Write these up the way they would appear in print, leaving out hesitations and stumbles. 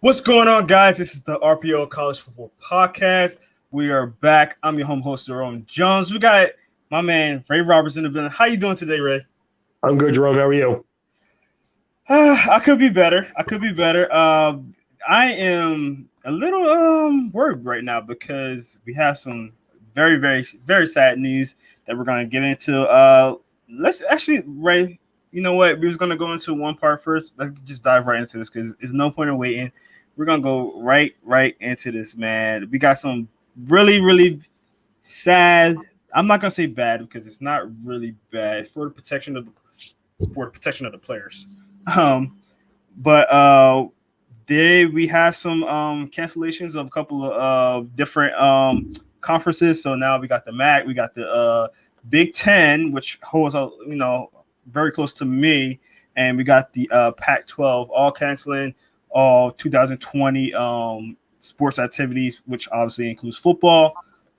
What's going on, guys? This is the RPO College Football Podcast. We are back. I'm your home host, Jerome Jones. We got my man, Ray Roberts, in the building. How you doing today, Ray? I'm good, Jerome. How are you? I could be better. I am a little worried right now because we have some very, very, very sad news that we're going to get into. Let's actually, Ray, you know what? We was going to go into one part first. Let's just dive right into this because there's no point in waiting. We're going to go right into this, man. We got some really, really sad. I'm not going to say bad because it's not really bad. It's for the protection of the players. But we have some cancellations of a couple of different conferences. So now we got the MAC, we got the Big Ten, which holds very close to me, and we got the Pac-12 all canceling all 2020 sports activities, which obviously includes football.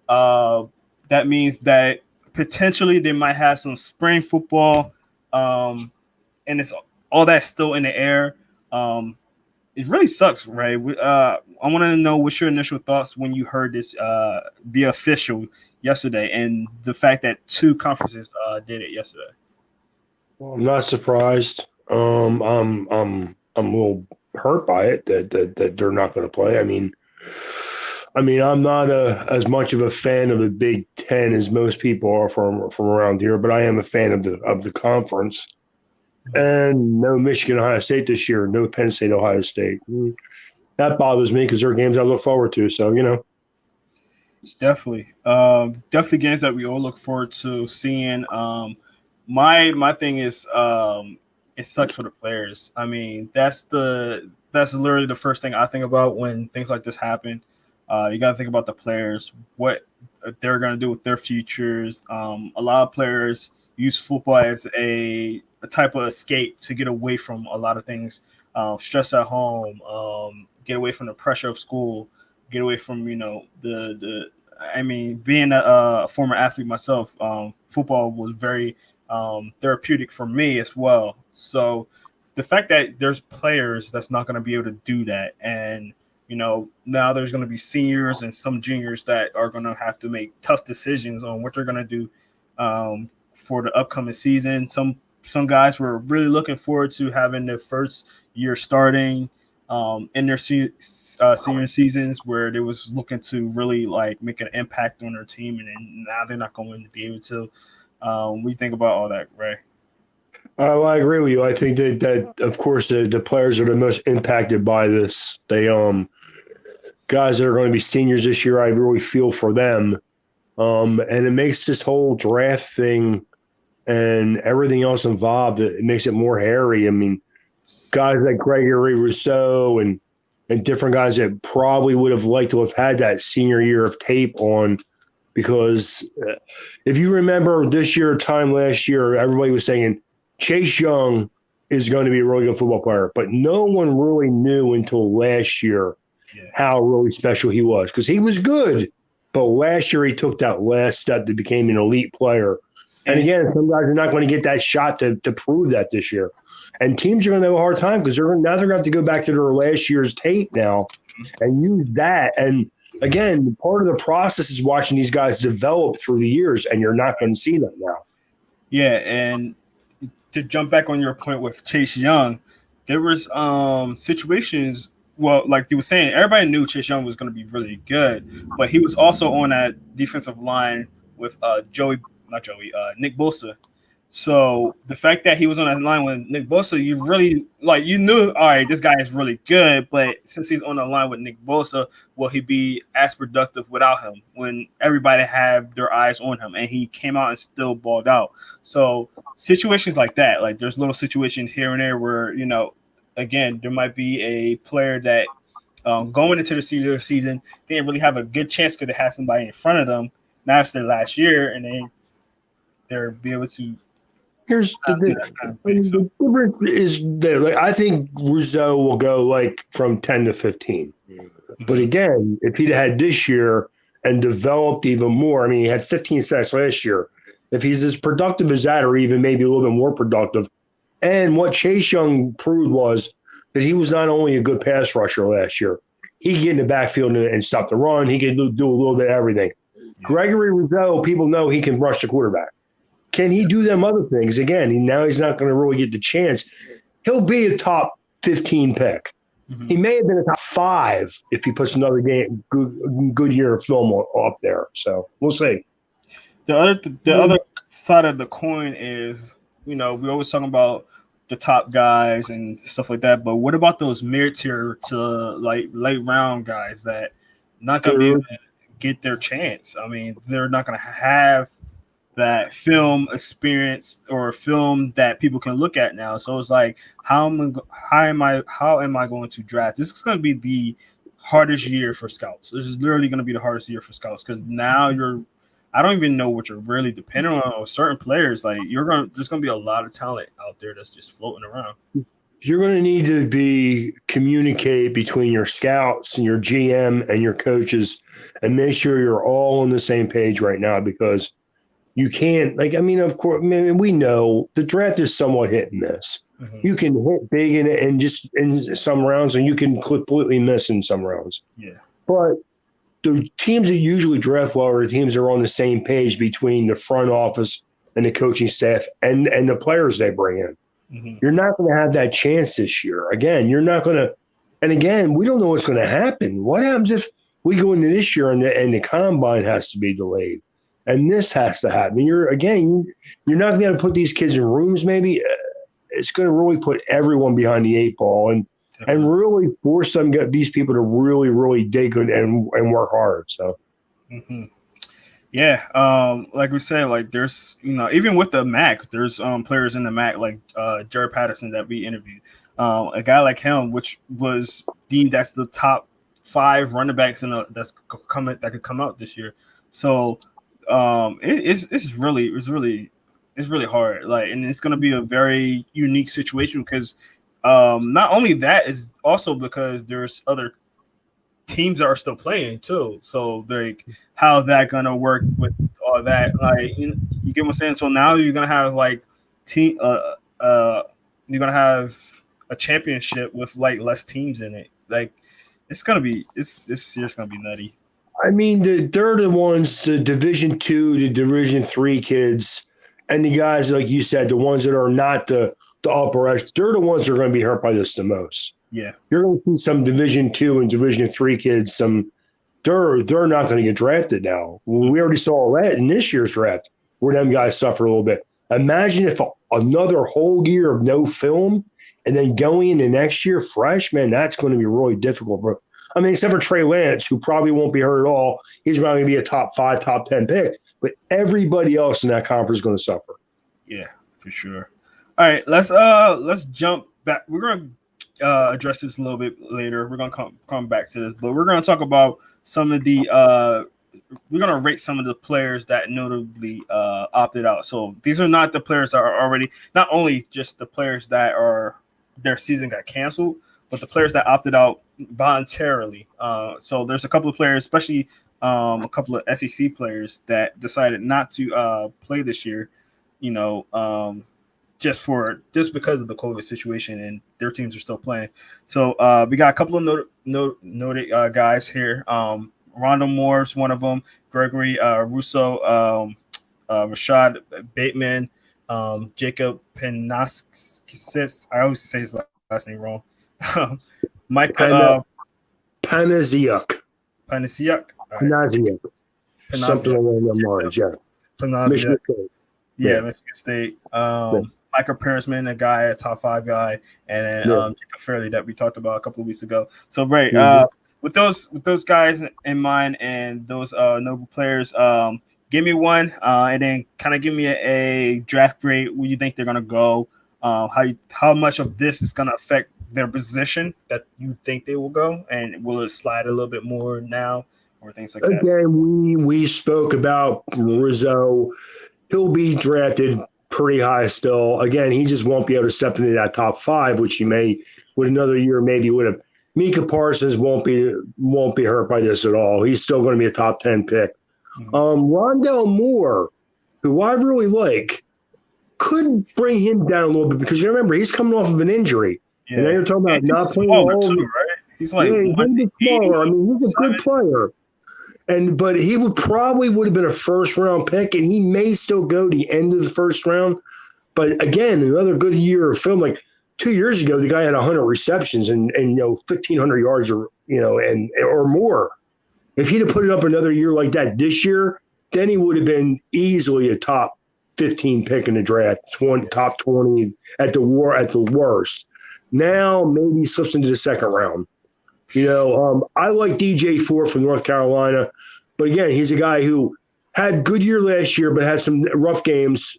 That means that potentially they might have some spring football, and it's all that's still in the air. It really sucks, right? I want to know what's your initial thoughts when you heard this be official yesterday, and the fact that two conferences did it yesterday. Well, I'm not surprised. I'm a little hurt by it that they're not going to play. I mean, I'm not as much of a fan of the Big Ten as most people are from around here, but I am a fan of the conference. And no Michigan, Ohio State this year. No Penn State, Ohio State. That bothers me because they're games I look forward to. So definitely games that we all look forward to seeing. My thing is it sucks for the players. I mean, that's literally the first thing I think about when things like this happen. You got to think about the players, what they're going to do with their futures. A lot of players use football as a type of escape to get away from a lot of things, stress at home, get away from the pressure of school, get away from being a former athlete myself. Football was very therapeutic for me as well. So the fact that there's players that's not going to be able to do that, and now there's going to be seniors and some juniors that are going to have to make tough decisions on what they're going to do for the upcoming season. Some guys were really looking forward to having their first year starting in their senior seasons, where they was looking to really make an impact on their team, and now they're not going to be able to. We think about all that, Ray. I agree with you. I think that of course the players are the most impacted by this. They guys that are going to be seniors this year, I really feel for them, and it makes this whole draft thing and everything else involved, it makes it more hairy. I mean, guys like Gregory Rousseau and different guys that probably would have liked to have had that senior year of tape on, because if you remember this year time last year, everybody was saying Chase Young is going to be a really good football player, but no one really knew until last year how really special he was, because he was good, but last year he took that last step to become an elite player. And again, some guys are not going to get that shot to prove that this year. And teams are going to have a hard time because they're going to have to go back to their last year's tape now and use that. And again, part of the process is watching these guys develop through the years, and you're not going to see that now. Yeah, and to jump back on your point with Chase Young, there was situations. Well, like you were saying, everybody knew Chase Young was going to be really good, but he was also on that defensive line with Nick Bosa. So the fact that he was on that line with Nick Bosa, you knew, all right, this guy is really good, but since he's on the line with Nick Bosa, will he be as productive without him when everybody have their eyes on him? And he came out and still balled out. So situations like that, like there's little situations here and there where, again, there might be a player that going into the senior season, they didn't really have a good chance because they had somebody in front of them. Now it's their last year, and they're be able to. Here's the difference is that I think Rousseau will go from 10 to 15. Mm-hmm. But again, if he'd had this year and developed even more, I mean, he had 15 sacks last year. If he's as productive as that, or even maybe a little bit more productive, and what Chase Young proved was that he was not only a good pass rusher last year, he could get in the backfield and stop the run. He could do a little bit of everything. Gregory Rousseau, people know he can rush the quarterback. Can he do them other things? Again, now he's not going to really get the chance. He'll be a top 15 pick. Mm-hmm. He may have been a top 5 if he puts another good year of film up there. So we'll see. The other side of the coin is, we're always talking about the top guys and stuff like that, but what about those mid-tier to like late round guys that not going to be able to get their chance? I mean, they're not going to have that film experience or film that people can look at now. So it's like, how am I going to draft? This is going to be the hardest year for scouts. This is literally going to be the hardest year for scouts because now I don't even know what you're really depending on certain players. Like there's going to be a lot of talent out there that's just floating around. You're going to need to communicate between your scouts and your GM and your coaches and make sure you're all on the same page right now, because you can't, of course, we know the draft is somewhat hit and miss. Mm-hmm. You can hit big in it and just in some rounds, and you can completely miss in some rounds. Yeah. But the teams that usually draft well are the teams that are on the same page between the front office and the coaching staff and the players they bring in. Mm-hmm. You're not going to have that chance this year. Again, you're not going to – and again, we don't know what's going to happen. What happens if we go into this year and the combine has to be delayed and this has to happen? You're not going to be able to put these kids in rooms maybe. It's going to really put everyone behind the 8 ball and really force these people to really, really dig and work hard. So, yeah, like we say, like there's even with the MAC, there's players in the MAC like Jared Patterson that we interviewed, a guy like him, which was deemed as the top 5 running backs that could come out this year. So it's really hard. Like, and it's going to be a very unique situation because. Not only that is also because there's other teams that are still playing too. So like, how that gonna work with all that? Like, you get what I'm saying? So now you're gonna have like you're gonna have a championship with like less teams in it. Like, this year's gonna be nutty. I mean, they're the ones, the Division II, the Division III kids, and the guys like you said, the ones that are not the upper edge, they're the ones that are going to be hurt by this the most. Yeah. You're going to see some Division II and Division III kids, they're not going to get drafted now. We already saw that in this year's draft where them guys suffer a little bit. Imagine if another whole year of no film and then going into next year fresh, man, that's going to be really difficult. Except for Trey Lance, who probably won't be hurt at all. He's probably going to be a top 5, top 10 pick. But everybody else in that conference is going to suffer. Yeah, for sure. All right, let's jump back. We're going to address this a little bit later. We're going to come back to this, but we're going to talk about some of the we're going to rate some of the players that notably opted out. So these are not the players that are already, not only just the players that are their season got canceled, but the players that opted out voluntarily. So there's a couple of players, especially a couple of SEC players that decided not to play this year. Just because of the COVID situation, and their teams are still playing. So we got a couple of noted guys here. Rondelle Moore is one of them. Gregory Rousseau, Rashad Bateman, Jacob Panaskis. I always say his last name wrong. Mike Panasiuk. Panasiuk. Panasiuk. Something along those lines, yeah. Panasiuk. Yeah, Michigan State. Michael Pierceman, a top 5 guy, and then Jacob Fairley that we talked about a couple of weeks ago. So, right, with those guys in mind and those noble players, give me one, and then kind of give me a draft grade. Where you think they're gonna go? How much of this is gonna affect their position that you think they will go, and will it slide a little bit more now, or things like that? Again, we spoke about Rizzo. He'll be drafted pretty high still. Again, he just won't be able to step into that top 5, which he may, with another year, maybe would have. Micah Parsons won't be hurt by this at all. He's still going to be a top 10 pick. Rondelle Moore, who I really like, could bring him down a little bit because you remember he's coming off of an injury. And now Yeah, you're talking and about he's not playing smaller all. too, right? He's Yeah, like he's a little bit smaller. I mean, he's a good 187. player. But he would have been a first round pick, and he may still go to the end of the first round. But again, another good year of film. Like 2 years ago, the guy had 100 receptions and 1,500 yards or more. If he'd have put it up another year like that this year, then he would have been easily a top 15 pick in the draft, top 20 at the worst. Now maybe he slips into the second round. I like DJ Ford from North Carolina, but again, he's a guy who had a good year last year, but had some rough games.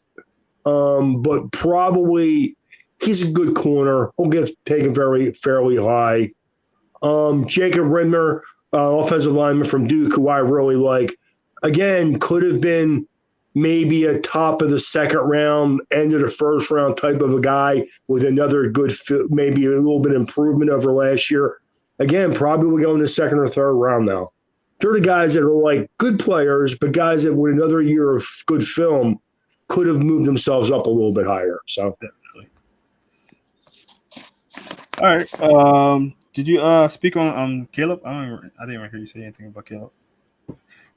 But probably he's a good corner. He'll get taken fairly high. Jacob Ridmer, offensive lineman from Duke, who I really like. Again, could have been maybe a top of the second round, end of the first round type of a guy with another good fit, maybe a little bit of improvement over last year. Again, probably will go in the second or third round now. They're the guys that are like good players, but guys that with another year of good film could have moved themselves up a little bit higher. So Definitely. All right. Did you speak on Caleb? I didn't even hear you say anything about Caleb.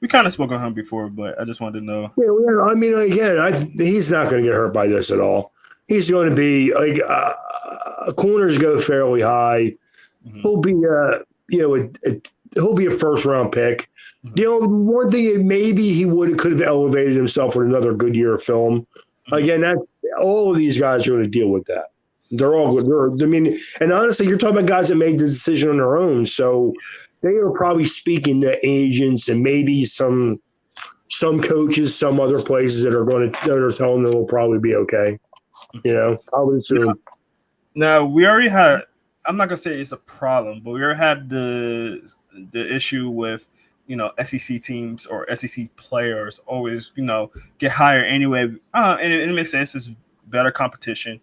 We kind of spoke on him before, but I just wanted to know. yeah, I mean, again, he's not going to get hurt by this at all. He's going to be like corners go fairly high. Mm-hmm. He'll be he'll be a first round pick. Mm-hmm. One thing that maybe he could have elevated himself with another good year of film. Mm-hmm. Again, that's all of these guys are going to deal with that. They're all good. And honestly, you're talking about guys that made the decision on their own. So they are probably speaking to agents and maybe some coaches, some other places that are telling them it'll probably be okay. I would assume. Now we already had. I'm not gonna say it's a problem, but we already had the issue with SEC teams or SEC players always get higher anyway, and it makes sense. It's better competition.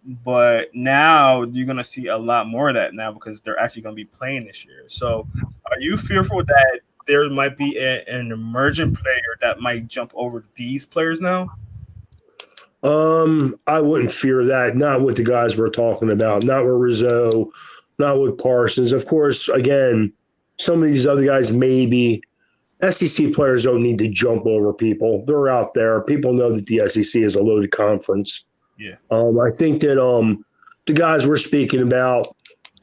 But now you're going to see a lot more of that now because they're actually going to be playing this year. So are you fearful that there might be an emerging player that might jump over these players now? I wouldn't fear that. Not with the guys we're talking about. Not with Rizzo. Not with Parsons. Of course, again, some of these other guys maybe. SEC players don't need to jump over people. They're out there. People know that the SEC is a loaded conference. Yeah. I think that the guys we're speaking about,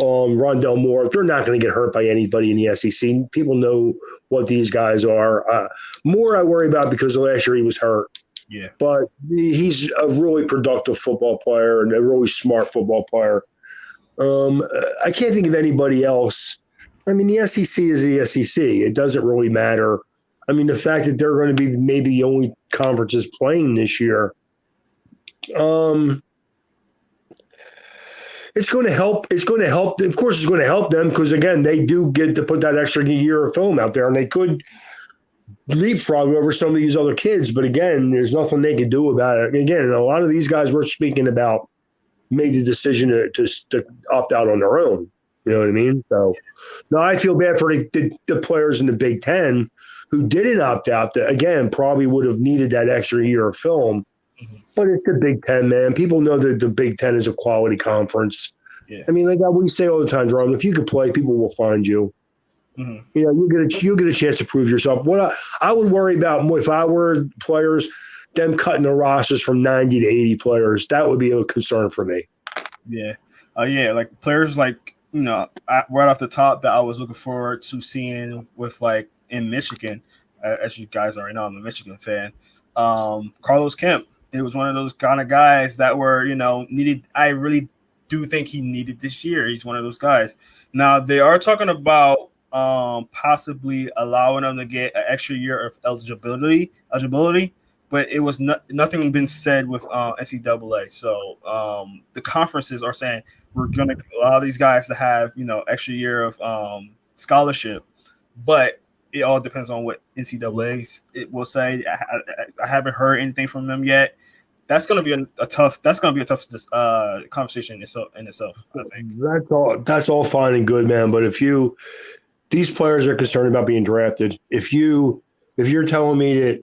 Rondelle Moore, they're not going to get hurt by anybody in the SEC. People know what these guys are. Moore I worry about because last year he was hurt. Yeah. But he's a really productive football player and a really smart football player. I can't think of anybody else. I mean, the SEC is the SEC. It doesn't really matter. I mean, the fact that they're going to be maybe the only conferences playing this year, it's going to help. It's going to help. Of course, it's going to help them because, again, they do get to put that extra year of film out there, and they could leapfrog over some of these other kids. But, again, there's nothing they can do about it. Again, a lot of these guys we're speaking about made the decision to opt out on their own. You know what I mean? So, no, I feel bad for the players in the Big Ten who didn't opt out that, again, probably would have needed that extra year of film. Mm-hmm. But it's the Big Ten, man. People know that the Big Ten is a quality conference. Yeah. I mean, like we say all the time, Jerome, if you could play, people will find you. Mm-hmm. You'll get a chance to prove yourself. What I would worry about if I were players, them cutting the rosters from 90 to 80 players, that would be a concern for me. Yeah. Like players like, right off the top that I was looking forward to seeing with like in Michigan, as you guys already know, I'm a Michigan fan. Carlos Kemp, it was one of those kind of guys that were, needed. I really do think he needed this year. He's one of those guys. Now they are talking about possibly allowing him to get an extra year of eligibility, but it was nothing been said with NCAA. So the conferences are saying we're going to allow these guys to have, extra year of scholarship, but it all depends on what NCAA it will say. I haven't heard anything from them yet. That's going to be a tough conversation in itself. I think that's all fine and good, man. But these players are concerned about being drafted. If you're telling me that,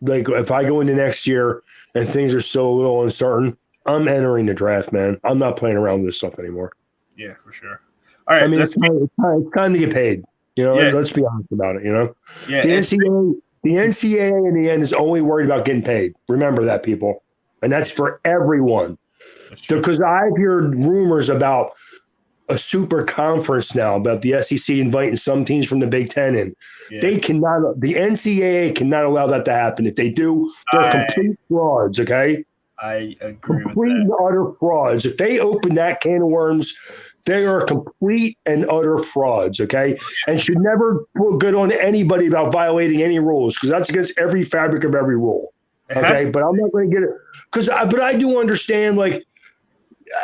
like, if I go into next year and things are still a little uncertain, I'm entering the draft, man. I'm not playing around with this stuff anymore. Yeah, for sure. All I right, mean, let's it's time to get paid. yeah, Let's be honest about it. yeah, The it's NCAA in the end is only worried about getting paid. Remember that, people, and that's for everyone. that's true. Because I've heard rumors about a super conference now, about the SEC inviting some teams from the Big Ten in. Yeah, They cannot. The NCAA cannot allow that to happen. If they do, they're I complete frauds. Okay, I agree with complete that. and utter frauds. If they open that can of worms, they are complete and utter frauds, okay? And should never put good on anybody about violating any rules because that's against every fabric of every rule, It has okay? to. But I'm not going to get it but I do understand like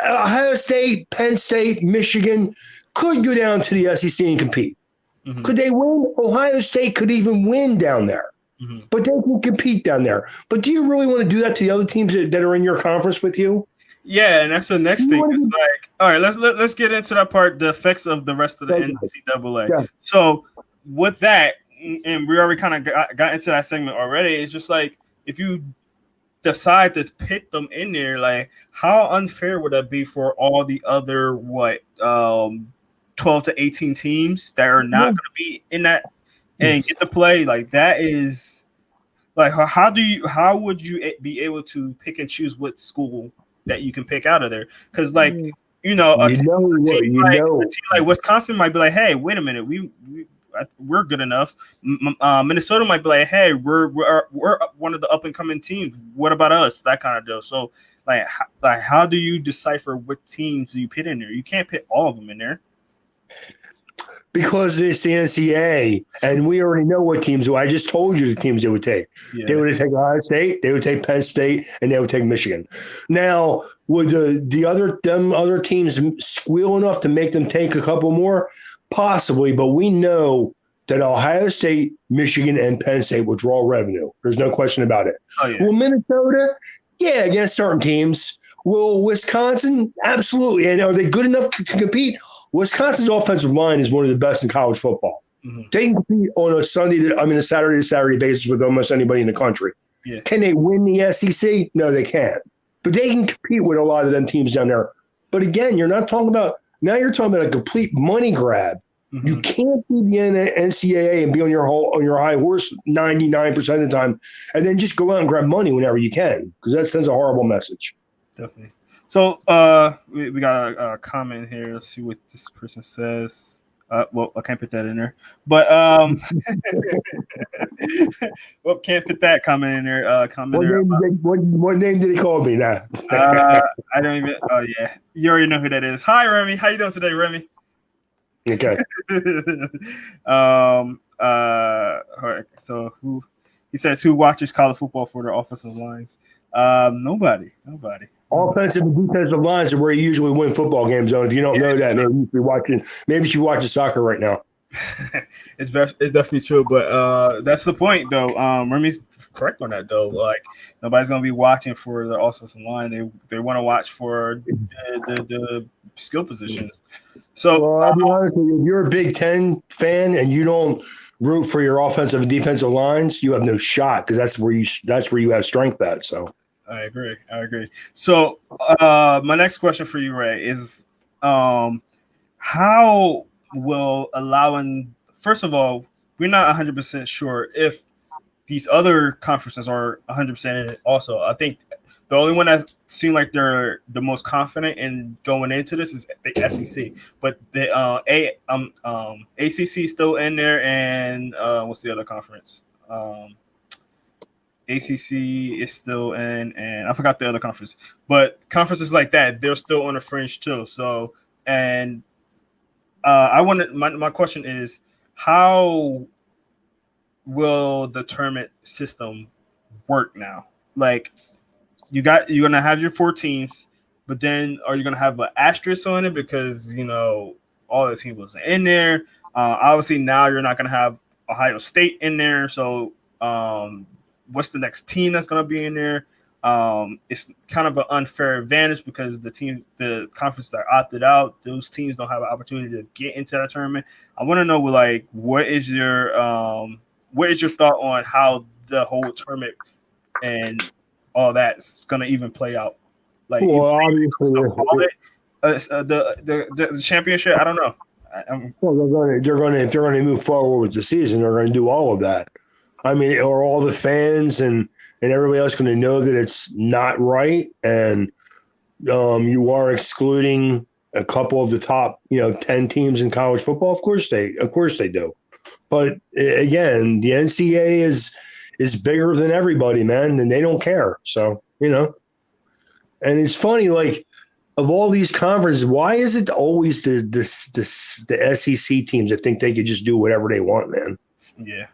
Ohio State, Penn State, Michigan could go down to the SEC and compete. Mm-hmm. Could they win? Ohio State could even win down there. Mm-hmm. But they can compete down there. But do you really want to do that to the other teams that are in your conference with you? Yeah, and that's the next thing. It's like, all right, let's get into that part, the effects of the rest of the NCAA. Yeah. So with that, and we already kind of got into that segment already. It's just like if you decide to pit them in there, like how unfair would that be for all the other 12 to 18 teams that are not going to be in that and get to play? Like that is like how would you be able to pick and choose what school that you can pick out of there? Because like a team like Wisconsin might be like, hey, wait a minute, we're good enough. Minnesota might be like, hey, we're one of the up and coming teams. What about us? That kind of deal. So like how do you decipher what teams do you pit in there? You can't pit all of them in there. Because it's the NCAA, and we already know what teams. I just told you the teams they would take. Yeah. They would take Ohio State, they would take Penn State, and they would take Michigan. Now, would the other teams squeal enough to make them take a couple more? Possibly, but we know that Ohio State, Michigan, and Penn State will draw revenue. There's no question about it. Oh, yeah. Will Minnesota? Yeah, against certain teams. Will Wisconsin? Absolutely. And are they good enough to compete? Wisconsin's offensive line is one of the best in college football. Mm-hmm. They can compete on a Saturday to Saturday basis with almost anybody in the country. Yeah. Can they win the SEC? No, they can't. But they can compete with a lot of them teams down there. But again, you're talking about a complete money grab. Mm-hmm. You can't be the NCAA and be on your high horse 99% of the time, and then just go out and grab money whenever you can, because that sends a horrible message. Definitely. So we got a comment here. Let's see what this person says. Well, I can't put that in there, but well, can't fit that comment in there. What name did he call me now? I don't even. Oh yeah, you already know who that is. Hi, Remy. How you doing today, Remy? Okay. All right. So he says who watches college football for their offensive lines? Nobody. Offensive and defensive lines are where you usually win football games. If you don't know that, maybe you should be watching soccer right now. It's definitely true, but that's the point, though. Remy's correct on that, though. Like nobody's gonna be watching for the offensive line. They want to watch for the skill positions. So I'll be honest with you, if you're a Big Ten fan and you don't root for your offensive and defensive lines, you have no shot because that's where you have strength at. So. I agree. So, my next question for you, Ray, is how will first of all, we're not 100% sure if these other conferences are 100% in it also. I think the only one that seemed like they're the most confident in going into this is the SEC, but the ACC is still in there, and what's the other conference? ACC is still in, and I forgot the other conference, but conferences like that, they're still on the fringe too. So, and my question is, how will the tournament system work now? Like, you're gonna have your 4 teams, but then are you gonna have an asterisk on it because all the teams was in there? Obviously, now you're not gonna have Ohio State in there, so what's the next team that's going to be in there? It's kind of an unfair advantage because the conference that opted out, those teams don't have an opportunity to get into that tournament. I want to know, like, what is your thought on how the whole tournament and all that is going to even play out? Like, Well, even obviously, call it the championship. I don't know. well, they're going to move forward with the season. They're going to do all of that. I mean, are all the fans and everybody else going to know that it's not right, and you are excluding a couple of the top 10 teams in college football? Of course they do. But again, the NCAA is bigger than everybody, man, and they don't care. So and it's funny, like, of all these conferences, why is it always the SEC teams that think they could just do whatever they want, man? Yeah.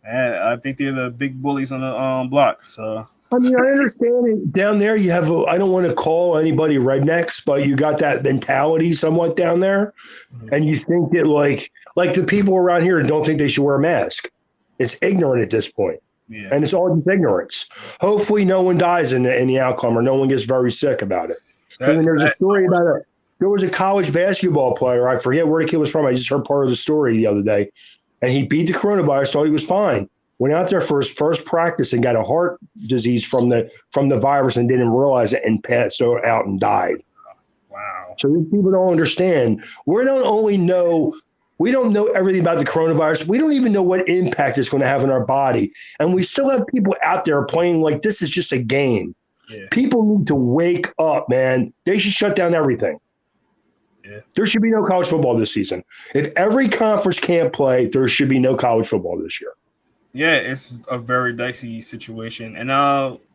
And I think they're the big bullies on the block. So I mean, I understand it. Down there, you have I don't want to call anybody rednecks, but you got that mentality somewhat down there, and you think that like the people around here don't think they should wear a mask. It's ignorant at this point. yeah. And it's all just ignorance. Hopefully, no one dies in the outcome, or no one gets very sick about it. There's a story about there was a college basketball player. I forget where the kid was from. I just heard part of the story the other day, and he beat the coronavirus. Thought he was fine. Went out there for his first practice and got a heart disease from the virus and didn't realize it and passed out and died. Wow. So people don't understand. We don't know everything about the coronavirus. We don't even know what impact it's going to have on our body. And we still have people out there playing like this is just a game. Yeah. People need to wake up, man. They should shut down everything. Yeah. There should be no college football this season. If every conference can't play, there should be no college football this year. Yeah, it's a very dicey situation. And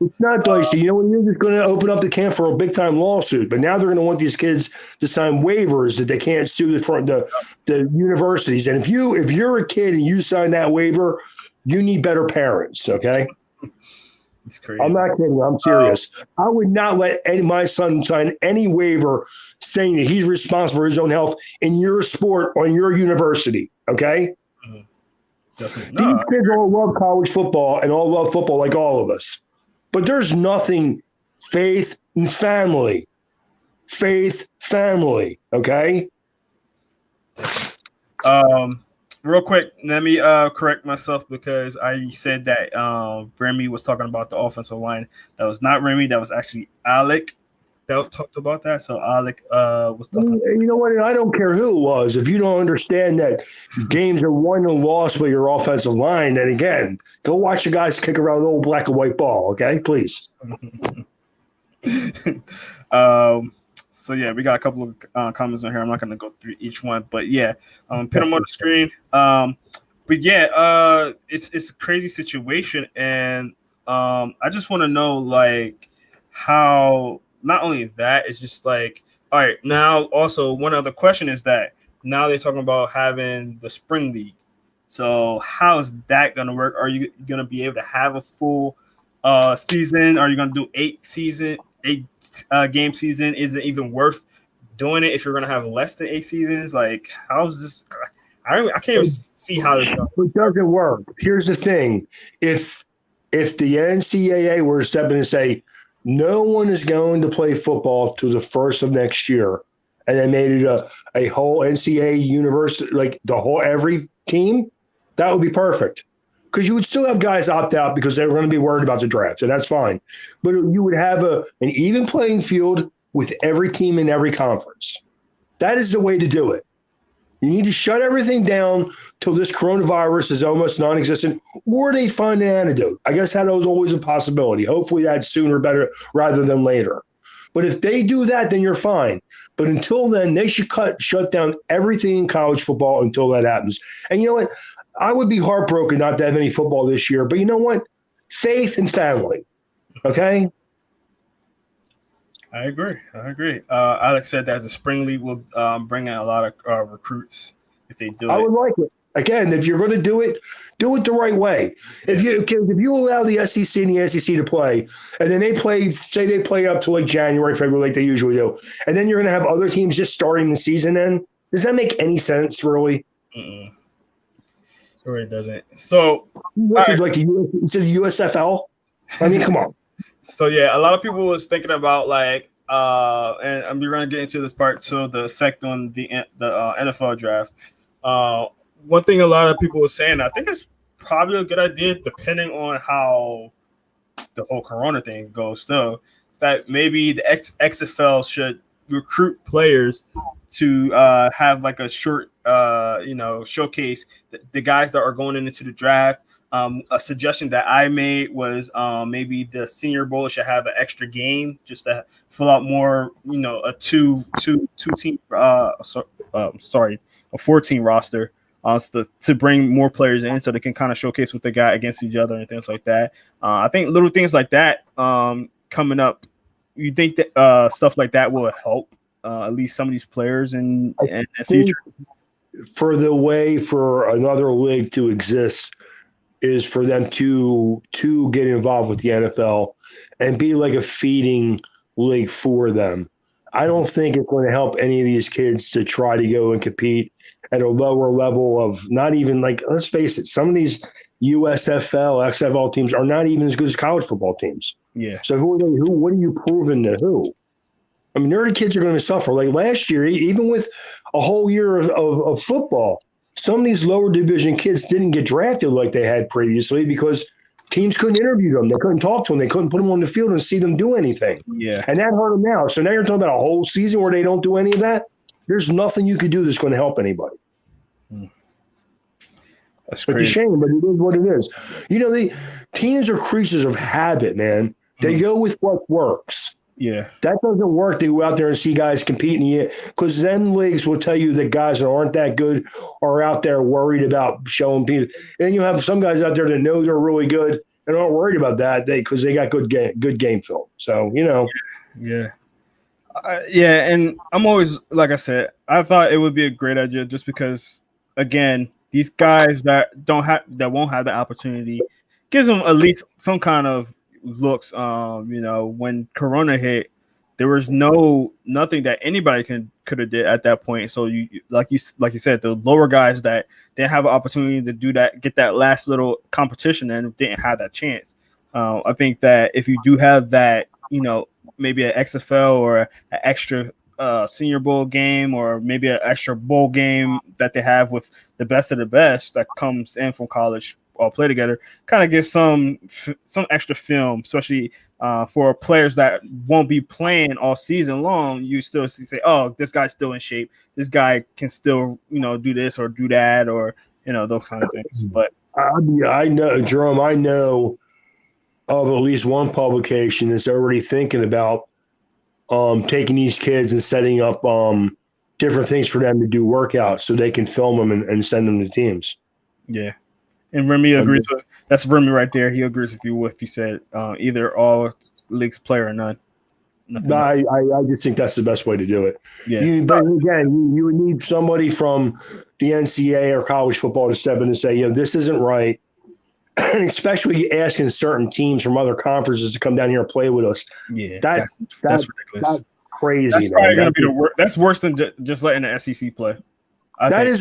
it's not dicey. You're just going to open up the camp for a big-time lawsuit. But now they're going to want these kids to sign waivers that they can't sue the universities. And if you're a kid and you sign that waiver, you need better parents, okay? It's crazy. I'm not kidding. I'm serious. I would not let my son sign any waiver saying that he's responsible for his own health in your sport or in your university, okay? Mm-hmm. Definitely. These kids all love college football and all love football like all of us. But there's nothing faith and family. Faith, family, okay? Real quick, let me correct myself because I said that Remy was talking about the offensive line. That was not Remy. That was actually Alec that talked about that. So Alec was talking. You know what? I don't care who it was. If you don't understand that games are won and lost with your offensive line, then again, go watch the guys kick around the old black and white ball, okay? Please. So yeah, we got a couple of comments on here. I'm not going to go through each one, but yeah, put them on the screen. But yeah, it's a crazy situation, and I just want to know like how. Not only that, it's just like, all right, now also one other question is that now they're talking about having the spring league. So how is that going to work? Are you going to be able to have a full season? Are you going to do 8 game season? Is it even worth doing it if you're going to have less than 8 seasons? Like, how's this? I can't even see how this goes. It doesn't work. Here's the thing. If the NCAA were to step in and say, no one is going to play football to the first of next year, and they made it a whole NCAA university, like the whole every team, that would be perfect. Because you would still have guys opt out because they're going to be worried about the draft, and that's fine. But you would have an even playing field with every team in every conference. That is the way to do it. You need to shut everything down till this coronavirus is almost non-existent, or they find an antidote. I guess that was always a possibility. Hopefully that's sooner better rather than later. But if they do that, then you're fine. But until then, they should shut down everything in college football until that happens. And you know what? I would be heartbroken not to have any football this year. But you know what? Faith and family. Okay? I agree. Alex said that the spring league will bring in a lot of recruits if they do it. I would like it. Again, if you're going to do it the right way. If you allow the SEC and the SEC to play, and then they play up to like January, February, like they usually do, and then you're going to have other teams just starting the season in, does that make any sense, really? Mm-mm. It really doesn't. So, what's it like the USFL? I mean, come on. So yeah, a lot of people was thinking about like, and we're gonna get into this part. So the effect on the NFL draft. One thing a lot of people were saying, I think it's probably a good idea, depending on how the whole Corona thing goes. Still, that maybe the XFL should recruit players to have like a short, showcase the guys that are going into the draft. A suggestion that I made was maybe the Senior Bowl should have an extra game just to fill out more, a two team, a 14 roster. To bring more players in so they can kind of showcase what they got against each other and things like that. I think little things like that coming up, you think that stuff like that will help at least some of these players in the future? For the way for another league to exist is for them to get involved with the NFL and be like a feeding league for them. I don't think it's going to help any of these kids to try to go and compete at a lower level of not even like, let's face it, some of these USFL, XFL teams are not even as good as college football teams. Yeah. So who are they? What are you proving to who? I mean, nerdy kids are going to suffer. Like last year, even with a whole year of football, some of these lower division kids didn't get drafted like they had previously because teams couldn't interview them. They couldn't talk to them. They couldn't put them on the field and see them do anything. Yeah. And that hurt them now. So now you're talking about a whole season where they don't do any of that. There's nothing you could do that's going to help anybody. That's crazy. It's a shame, but it is what it is. The teams are creatures of habit, man. They go with what works. Yeah. That doesn't work to go out there and see guys competing, because then leagues will tell you that guys that aren't that good are out there worried about showing people. And then you have some guys out there that know they're really good and aren't worried about that because they got good game film. So, Yeah. And I'm always, like I said, I thought it would be a great idea just because, again, these guys that won't have the opportunity gives them at least some kind of looks. When Corona hit, there was nothing that anybody could have did at that point. So you like you said, the lower guys that didn't have an opportunity to do that, get that last little competition, and didn't have that chance. I think that if you do have that, maybe an XFL or an extra Senior Bowl game, or maybe an extra bowl game that they have with the best of the best that comes in from college all play together, kind of get some extra film, especially for players that won't be playing all season long. You still say, oh, this guy's still in shape. This guy can still, do this or do that, or, those kind of things. But I know, Jerome, I know of at least one publication that's already thinking about taking these kids and setting up different things for them to do workouts so they can film them and send them to teams. Yeah. And Remy agrees with that's Remy right there. He agrees with you if you said either all leagues play or none. I just think that's the best way to do it. Yeah. But again, you would need somebody from the NCAA or college football to step in and say, this isn't right. And especially asking certain teams from other conferences to come down here and play with us. Yeah, that's ridiculous. That's crazy. That's probably going to be the worst. That's worse than just letting the SEC play. That is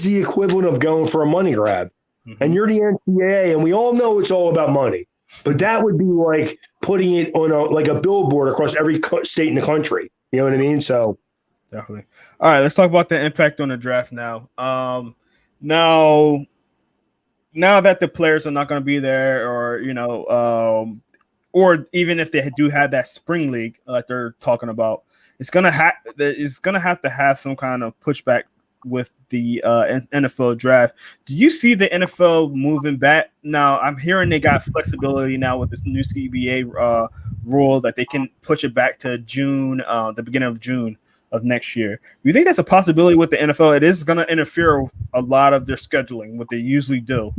the equivalent of going for a money grab. Mm-hmm. And you're the NCAA, and we all know it's all about money. But that would be like putting it on a billboard across every state in the country. You know what I mean? So definitely. All right, let's talk about the impact on the draft now. Now that the players are not going to be there, or even if they do have that spring league like they're talking about, it's gonna have to have some kind of pushback with the NFL draft. Do you see the NFL moving back? Now, I'm hearing they got flexibility now with this new CBA rule that they can push it back to June, the beginning of June of next year. Do you think that's a possibility with the NFL? It is going to interfere a lot of their scheduling, what they usually do.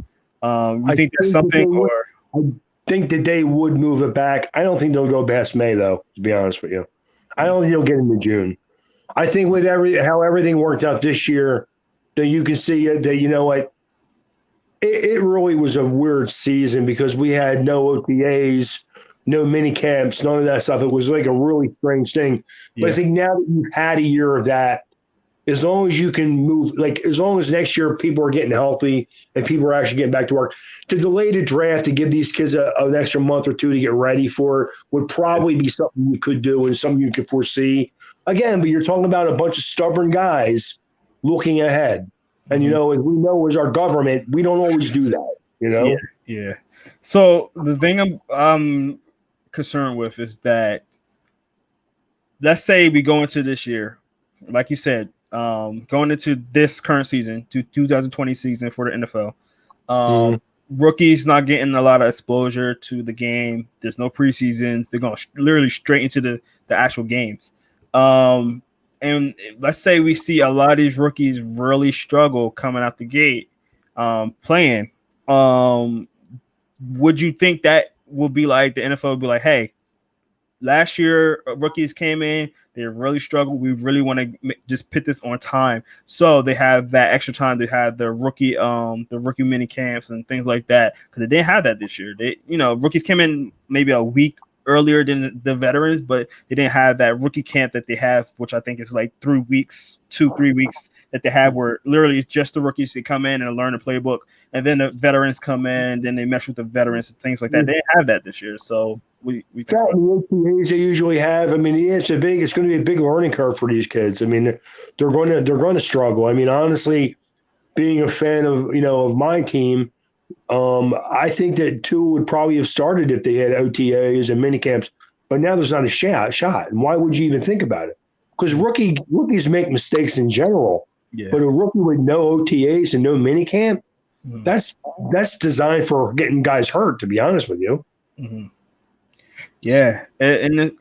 You think that's something? I think that they would move it back. I don't think they'll go past May, though, to be honest with you. I don't think they'll get into June. I think with how everything worked out this year, that you can see that, it really was a weird season because we had no OTAs, no mini camps, none of that stuff. It was like a really strange thing. Yeah. But I think now that you've had a year of that, as long as you can move, as long as next year people are getting healthy and people are actually getting back to work, to delay the draft to give these kids an extra month or two to get ready for it would probably be something you could do and something you could foresee. Again, but you're talking about a bunch of stubborn guys looking ahead. And, as we know as our government, we don't always do that, Yeah. So the thing I'm concerned with is that, let's say we go into this year, like you said, going into this current season, to 2020 season for the NFL. Rookies not getting a lot of exposure to the game. There's no preseasons. They're going literally straight into the actual games. And let's say we see a lot of these rookies really struggle coming out the gate playing. Would you think that will be like the NFL would be like, hey, last year rookies came in, they really struggled. We really want to just put this on time, so they have that extra time. They have the rookie mini camps and things like that, because they didn't have that this year. Rookies came in maybe a week earlier than the veterans, but they didn't have that rookie camp that they have, which I think is like 3 weeks, 2-3 weeks that they have, where literally just the rookies to come in and learn the playbook, and then the veterans come in, then they mesh with the veterans and things like that. They didn't have that this year, so we the OTAs they usually have. I mean, it's going to be a big learning curve for these kids. I mean, they're going to struggle. I mean, honestly, being a fan of my team, I think that Tua would probably have started if they had OTAs and minicamps, but now there's not a shot. And why would you even think about it? Because rookies make mistakes in general. Yeah. But a rookie with no OTAs and no minicamp, that's designed for getting guys hurt, to be honest with you. Mm-hmm. Yeah, and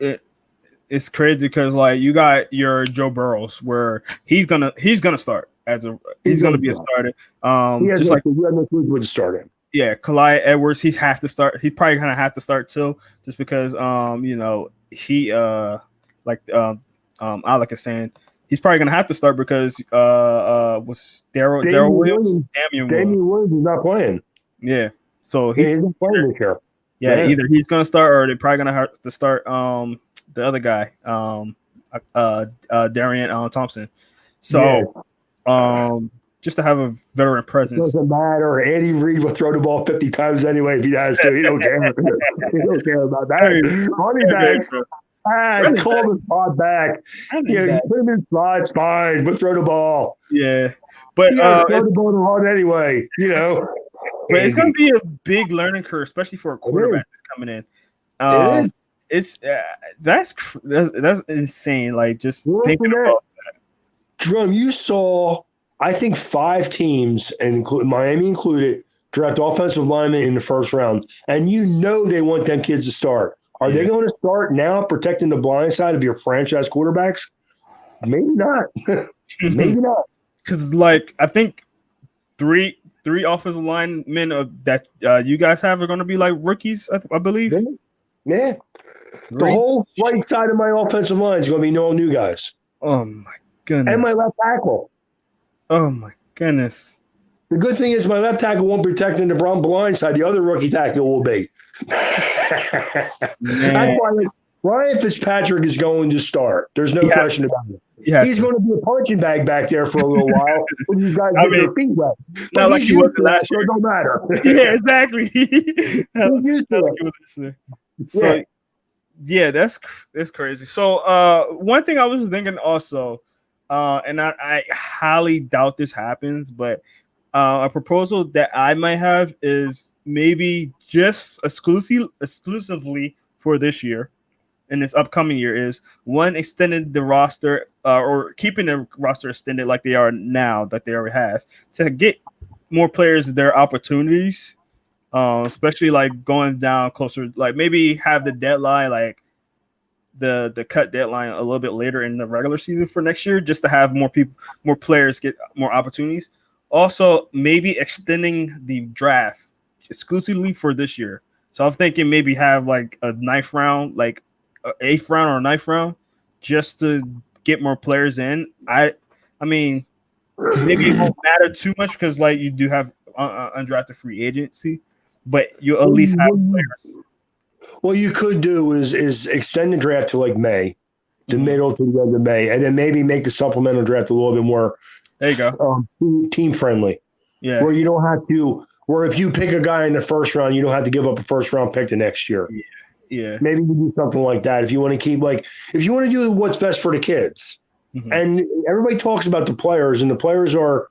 it's crazy because like you got your Joe Burrows, where he's gonna start he's gonna be a starter. Just like you have no clue what to start him. Yeah, Clyde Edwards, he has to start. He's probably gonna have to start too, just because he Alec is saying he's probably gonna have to start because was Darryl Williams? Damian Williams is not playing. Yeah, so he's not playing this year. Yeah, either he's gonna start or they're probably gonna have to start the other guy, Darien Thompson. So just to have a veteran presence. Doesn't matter. Andy Reid will throw the ball 50 times anyway if he has to. He don't care. He don't care about that. Running backs. Call the spot back. Put him in slots, fine. We'll throw the ball. Yeah. But throw the ball to run anyway, But it's going to be a big learning curve, especially for a quarterback that's coming in. That's insane. Like just thinking about that. Drum, you saw, I think 5 teams, and Miami included, draft offensive linemen in the first round, and they want them kids to start. Are they going to start now protecting the blind side of your franchise quarterbacks? Maybe not. Maybe not. Because I think three offensive linemen that you guys have are going to be like rookies, I believe. Yeah. The whole right side of my offensive line is going to be all new guys. Oh, my goodness. And my left tackle. Oh, my goodness. The good thing is my left tackle won't be protecting the blind side. The other rookie tackle will be. That's why Ryan Fitzpatrick is going to start. There's no question about it. He's going to be a punching bag back there for a little while when these guys get their feet wet. Not like he wasn't last year. It don't matter. Yeah, exactly. Not like he was this year. So, that's crazy. So, one thing I was thinking also, and I highly doubt this happens, but a proposal that I might have is maybe just exclusively for this year. In this upcoming year is one, extending the roster or keeping the roster extended like they are now, that they already have, to get more players their opportunities, especially like going down closer, like maybe have the deadline, like the cut deadline a little bit later in the regular season for next year, just to have more players get more opportunities. Also, maybe extending the draft exclusively for this year. So I'm thinking maybe have like a 9th round, like 8th round or 9th round, just to get more players in. I mean, maybe it won't matter too much because like you do have undrafted free agency, but you at least have players. What you could do is extend the draft to like May, the middle to the end of May, and then maybe make the supplemental draft a little bit more. There you go. Team friendly. Yeah. Where you don't have to. Where if you pick a guy in the first round, you don't have to give up a first round pick the next year. Yeah. Maybe you do something like that if you want to keep if you want to do what's best for the kids. And everybody talks about the players, and the players are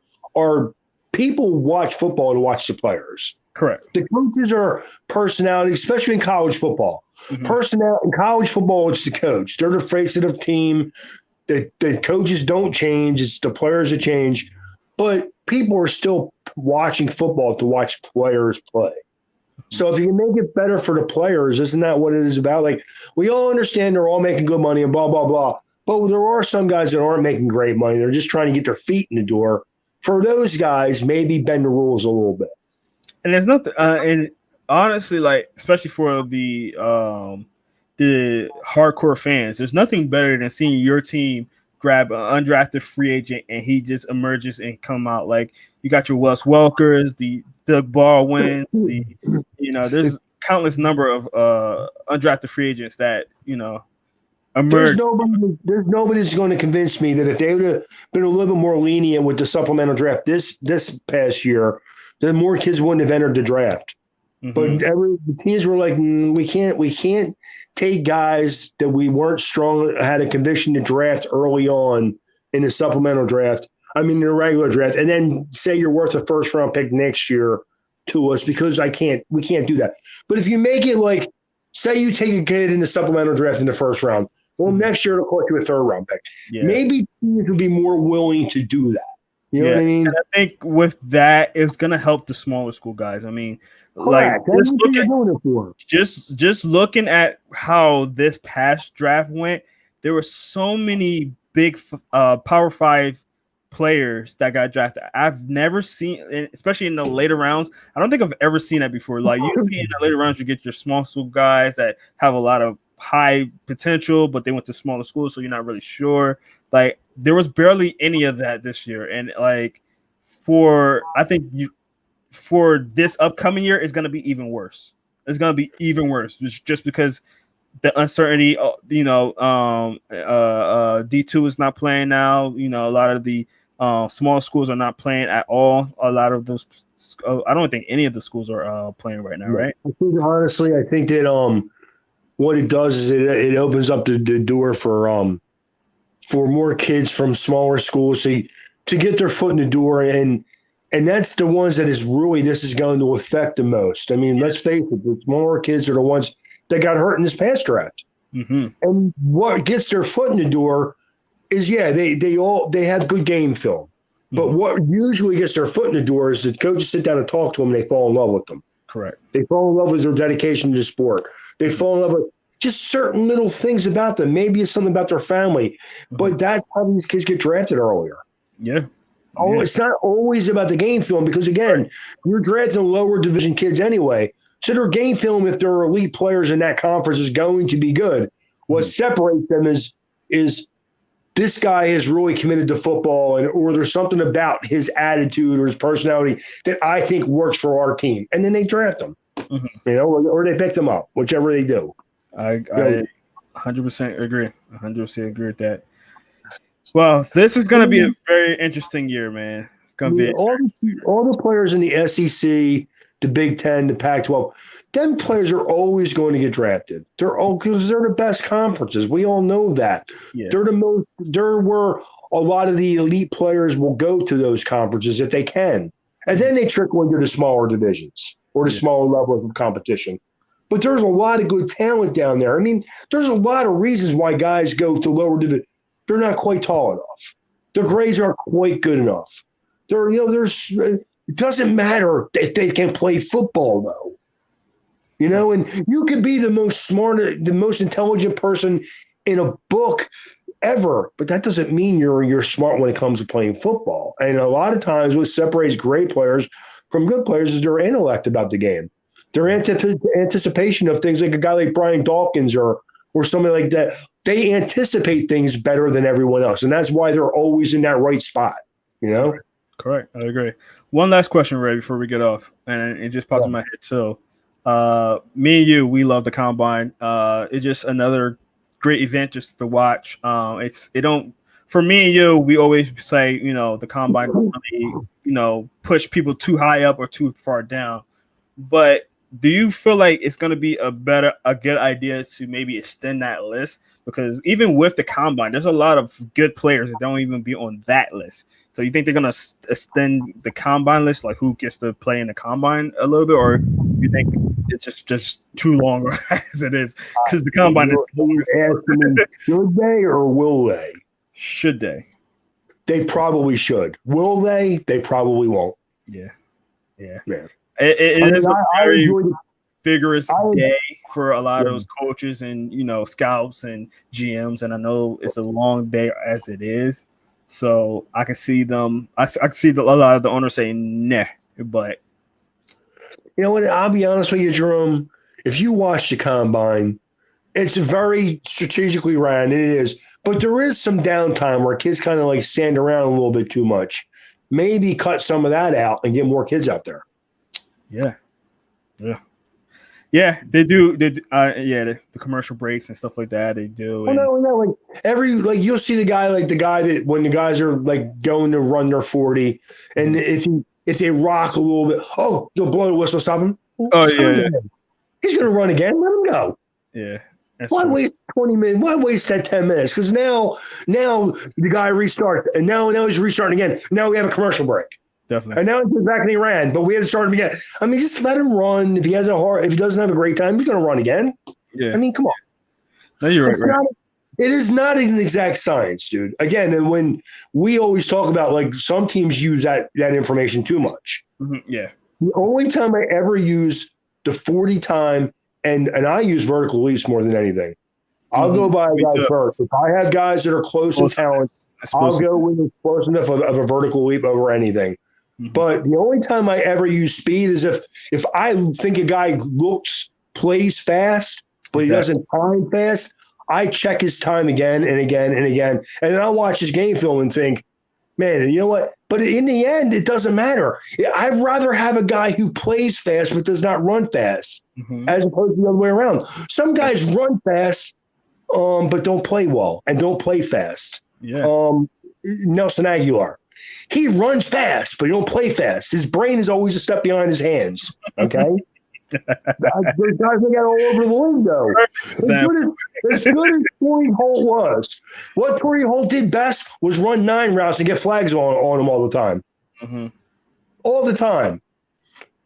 people watch football to watch the players. Correct. The coaches are personalities, especially in college football. Mm-hmm. Personnel in college football, it's the coach. They're the face of the team. The coaches don't change. It's the players that change. But people are still watching football to watch players play. So if you can make it better for the players, isn't that what it is about? Like, we all understand they're all making good money and blah, blah, blah. But there are some guys that aren't making great money. They're just trying to get their feet in the door. For those guys, maybe bend the rules a little bit. And there's nothing, and honestly, like especially for the hardcore fans, there's nothing better than seeing your team grab an undrafted free agent and he just emerges and come out. Like you got your Wes Welkers, the Doug Baldwins, there's countless number of undrafted free agents that emerge. There's nobody that's going to convince me that if they would have been a little bit more lenient with the supplemental draft this past year, then more kids wouldn't have entered the draft. Mm-hmm. But the teams were like, we can't take guys that we weren't strong, had a conviction to draft early on in the supplemental draft. I mean, in the regular draft, and then say you're worth a first round pick next year to us because we can't do that. But if you make it like, say you take a kid in the supplemental draft in the first round, well, next year it'll cost you a third round pick. Yeah. Maybe teams would be more willing to do that. You know what I mean? And I think with that, it's going to help the smaller school guys. I mean, correct. Like just looking at how this past draft went, there were so many big Power 5 players that got drafted. I've never seen, especially in the later rounds. I don't think I've ever seen that before. Like usually in the later rounds, you get your small school guys that have a lot of high potential, but they went to smaller schools, so you're not really sure. Like there was barely any of that this year, and like for this upcoming year, it's going to be even worse. It's going to be even worse, just because the uncertainty. D2 is not playing now. A lot of the small schools are not playing at all. A lot of those, I don't think any of the schools are playing right now, right? I think that what it does is it opens up the door for more kids from smaller schools to get their foot in the door, and that's the ones that this is going to affect the most. I mean, let's face it, the smaller kids are the ones that got hurt in this past draft. Mm-hmm. And what gets their foot in the door is, they have good game film. Mm-hmm. But what usually gets their foot in the door is that coaches sit down and talk to them and they fall in love with them. Correct. They fall in love with their dedication to the sport. They fall in love with just certain little things about them. Maybe it's something about their family. Mm-hmm. But that's how these kids get drafted earlier. Yeah. Oh, it's not always about the game film because, again, you're drafting lower division kids anyway. So their game film, if they're elite players in that conference, is going to be good. What separates them is this guy is really committed to football, or there's something about his attitude or his personality that I think works for our team. And then they draft him, or they pick them up, whichever they do. I 100% agree. 100% agree with that. Well, this is going to be a very interesting year, man. It's going to be all the players in the SEC, the Big Ten, the Pac-12. Them players are always going to get drafted. Because they're the best conferences. We all know that. Yeah. They're where a lot of the elite players will go to those conferences if they can. And then they trickle into the smaller divisions or the smaller levels of competition. But there's a lot of good talent down there. I mean, there's a lot of reasons why guys go to lower division. They're not quite tall enough. Their grades aren't quite good enough. It doesn't matter if they can play football, though. And you could be the most smart, the most intelligent person in a book ever, but that doesn't mean you're smart when it comes to playing football. And a lot of times what separates great players from good players is their intellect about the game. Their anticipation of things, like a guy like Brian Dawkins or somebody like that. They anticipate things better than everyone else, and that's why they're always in that right spot, Correct. I agree. One last question, Ray, before we get off, and it just popped in my head too. Me and you, we love the Combine. It's just another great event just to watch. For me and you, we always say, the Combine don't really, push people too high up or too far down. But do you feel like it's going to be a good idea to maybe extend that list? Because even with the Combine, there's a lot of good players that don't even be on that list. So you think they're gonna extend the combine list, like who gets to play in the combine a little bit, or you think it's just too long as it is because the combine is long? Asking me, should they or will they? Should they? They probably should. Will they? They probably won't. Yeah. Yeah. It is a very vigorous day for a lot of those coaches and scouts and GMs, and I know it's a long day as it is. So I can see them. I can see a lot of the owners saying nah, but you know what? I'll be honest with you, Jerome. If you watch the combine, it's very strategically ran. It is, but there is some downtime where kids kind of like stand around a little bit too much. Maybe cut some of that out and get more kids out there. Yeah, they do. The commercial breaks and stuff like that. They do. No, like you'll see the guy that when the guys are like going to run their 40, and if they rock a little bit, they'll blow the whistle, stop him. He's gonna run again. Let him go. Yeah. Why waste 20 minutes? Why waste that 10 minutes? Because now the guy restarts, and now he's restarting again. Now we have a commercial break. Definitely. And now he goes back and he ran, but we had to start him again. I mean, just let him run. If he doesn't have a great time, he's going to run again. Yeah. I mean, come on. No, you're right. It is not an exact science, dude. Again, and when we always talk about like some teams use that information too much. Mm-hmm. Yeah. The only time I ever use the 40 time, and I use vertical leaps more than anything. I'll go by a guy first. If I have guys that are close in talent, I'll go with the close enough of a vertical leap over anything. Mm-hmm. But the only time I ever use speed is if I think a guy plays fast, but he doesn't time fast, I check his time again and again and again. And then I'll watch his game film and think, man, you know what? But in the end, it doesn't matter. I'd rather have a guy who plays fast but does not run fast as opposed to the other way around. Some guys run fast but don't play well and don't play fast. Yeah. Nelson Aguilar. He runs fast, but he don't play fast. His brain is always a step behind his hands. Okay? Those guys they got all over the window. As good as Torrey Holt was, what Torrey Holt did best was run 9 routes and get flags on him all the time. Mm-hmm. All the time.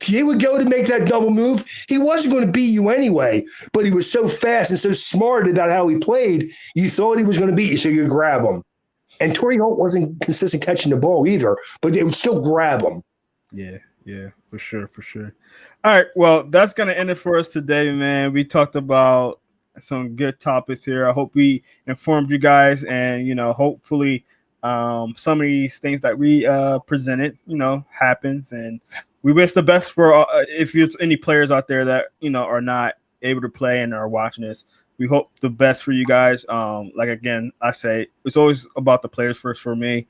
He would go to make that double move. He wasn't going to beat you anyway, but he was so fast and so smart about how he played, you thought he was going to beat you, so you could grab him. And Torrey Holt wasn't consistent catching the ball either, but they would still grab him. Yeah, for sure. All right, well, that's going to end it for us today, man. We talked about some good topics here. I hope we informed you guys, and, hopefully some of these things that we presented, happens. And we wish the best for if there's any players out there that, are not able to play and are watching this. We hope the best for you guys. Again, I say it's always about the players first for me.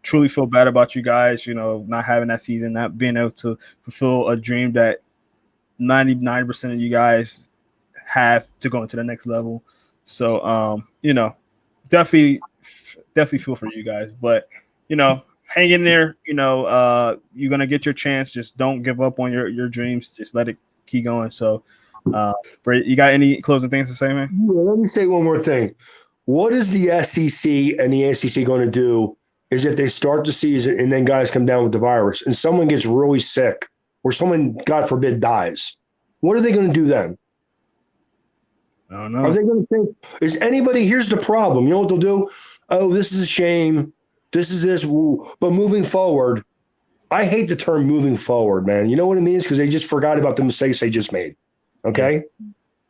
Truly feel bad about you guys, not having that season, not being able to fulfill a dream that 99% of you guys have to go into the next level. So, definitely feel for you guys. But, hang in there. You're going to get your chance. Just don't give up on your dreams. Just let it keep going. So, you got any closing things to say, man? Yeah, let me say one more thing. What is the SEC and the ACC going to do is if they start the season and then guys come down with the virus and someone gets really sick or someone, God forbid, dies, what are they going to do then? I don't know. Are they going to think, is anybody, here's the problem. You know what they'll do? Oh, this is a shame. This is this. But moving forward, I hate the term moving forward, man. You know what it means? Because they just forgot about the mistakes they just made. Okay? Yeah.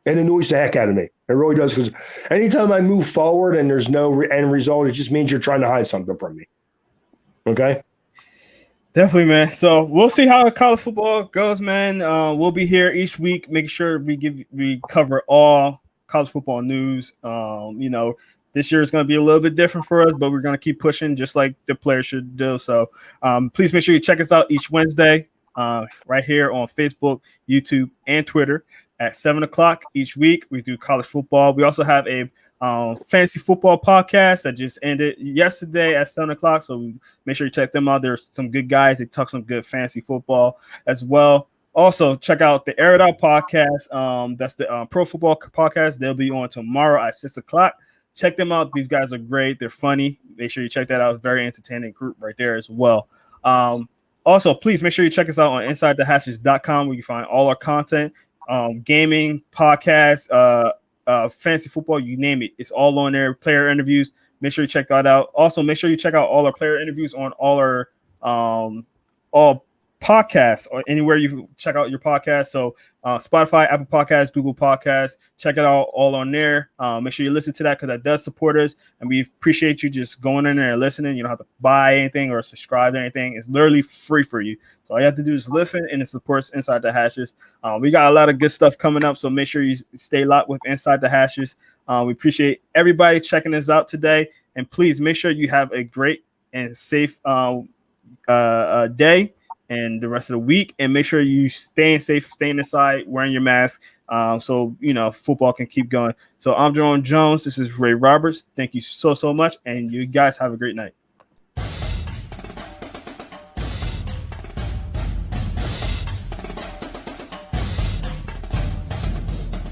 And it annoys the heck out of me. It really does. Because anytime I move forward and there's no end result, it just means you're trying to hide something from me. Okay? Definitely, man. So we'll see how college football goes, man. We'll be here each week, making sure we cover all college football news. This year is going to be a little bit different for us, but we're going to keep pushing just like the players should do. So please make sure you check us out each Wednesday right here on Facebook, YouTube, and Twitter at 7:00 each week. We do college football. We also have a fantasy football podcast that just ended yesterday at 7:00. So make sure you check them out. There's some good guys. They talk some good fantasy football as well. Also, check out the Air It Out podcast. That's the pro football podcast. They'll be on tomorrow at 6:00. check them out. These guys are great. They're funny. Make sure you check that out. It's a very entertaining group right there as well. Also, please make sure you check us out on InsideTheHashes.com, where you find all our content, gaming, podcasts, fantasy football, you name it. It's all on there. Player interviews. Make sure you check that out. Also, make sure you check out all our player interviews on all our all podcasts or anywhere you check out your podcast. So Spotify, Apple Podcasts, Google Podcasts, check it out all on there. Make sure you listen to that because that does support us, and we appreciate you just going in there and listening. You don't have to buy anything or subscribe to anything. It's literally free for you. So all you have to do is listen, and it supports Inside the Hashes. We got a lot of good stuff coming up, so make sure you stay locked with Inside the Hashes. We appreciate everybody checking us out today, and please make sure you have a great and safe day and the rest of the week, and make sure you staying safe, staying inside, wearing your mask, so football can keep going. So I'm Jerome Jones. This is Ray Roberts. Thank you so much, and you guys have a great night.